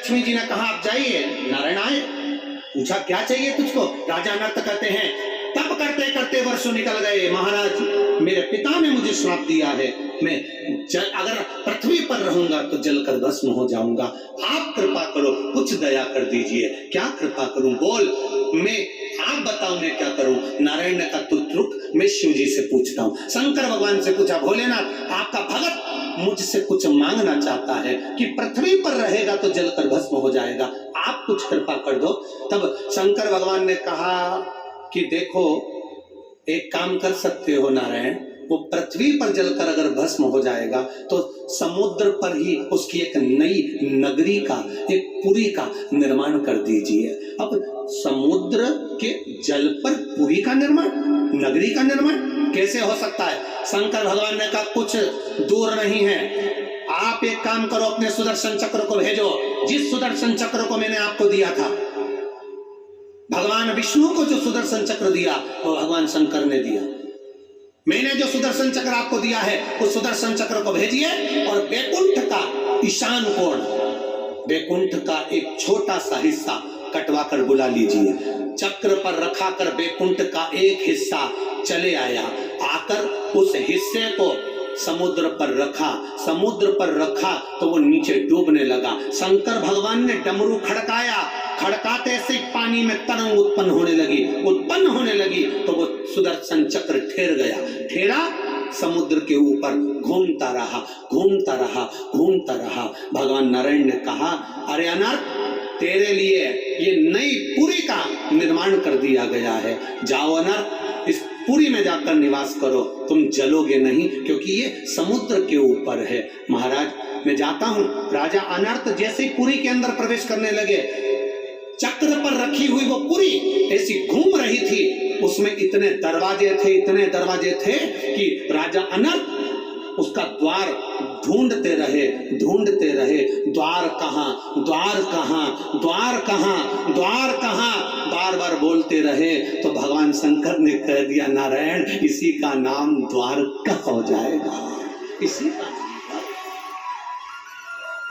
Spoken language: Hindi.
लक्ष्मी जी ने कहा आप जाइए। नारायण आए, पूछा क्या चाहिए तुझको? राजा अनर्थ कहते हैं तप करते करते वर्षों निकल गए। महाराज मेरे पिता ने मुझे श्राप दिया है, मैं अगर पृथ्वी पर रहूंगा तो जलकर भस्म हो जाऊंगा। आप कृपा करो, कुछ दया कर दीजिए। क्या कृपा करूं? बोल, मैं आप बताओ मैं क्या करूं? नारायण ने कहा तू रुक, मैं शिव जी से पूछता हूं। शंकर भगवान से पूछा, भोलेनाथ आपका भगत मुझसे कुछ मांगना चाहता है कि पृथ्वी पर रहेगा तो जलकर भस्म हो जाएगा, आप कुछ कृपा कर दो। तब शंकर भगवान ने कहा कि देखो एक काम कर सकते हो नारायण, वो पृथ्वी पर जलकर अगर भस्म हो जाएगा तो समुद्र पर ही उसकी एक नई नगरी का, एक पुरी का निर्माण कर दीजिए। अब समुद्र के जल पर पुरी का निर्माण, नगरी का निर्माण कैसे हो सकता है? शंकर भगवान ने कहा कुछ दूर नहीं है, आप एक काम करो, अपने सुदर्शन चक्र को भेजो। जिस सुदर्शन चक्र को मैंने आपको दिया था, भगवान विष्णु को जो सुदर्शन चक्र दिया वो भगवान शंकर ने दिया। मैंने जो सुदर्शन चक्र आपको दिया है उस सुदर्शन चक्र को भेजिए और वैकुंठ का ईशान कोण, वैकुंठ का एक छोटा सा हिस्सा कटवा कर बुला लीजिए। चक्र पर रखा कर वैकुंठ का एक हिस्सा चले आया, आकर उस हिस्से को समुद्र पर रखा, समुद्र पर रखा तो वो नीचे डूबने लगा। शंकर भगवान ने डमरू खड़काया, खड़काते से पानी में तरंग उत्पन्न होने लगी तो वो सुदर्शन चक्र ठहर गया। ठहरा, समुद्र के ऊपर घूमता रहा। भगवान नारायण ने कहा अरे अनर्थ, तेरे लिए ये नई पुरी का निर्माण कर दिया गया है, जाओ अनर्थ इस पुरी में जाकर निवास करो, तुम जलोगे नहीं क्योंकि ये समुद्र के ऊपर है। महाराज मैं जाता हूं। राजा अनर्थ जैसे ही पुरी के अंदर प्रवेश करने लगे, चक्र पर रखी हुई वो पुरी ऐसी घूम रही थी, उसमें इतने दरवाजे थे कि राजा अनर्थ उसका द्वार ढूंढते रहे। द्वार कहां, बार बार बोलते रहे। तो भगवान शंकर ने कह दिया नारायण इसी का नाम द्वारका हो जाएगा, इसी का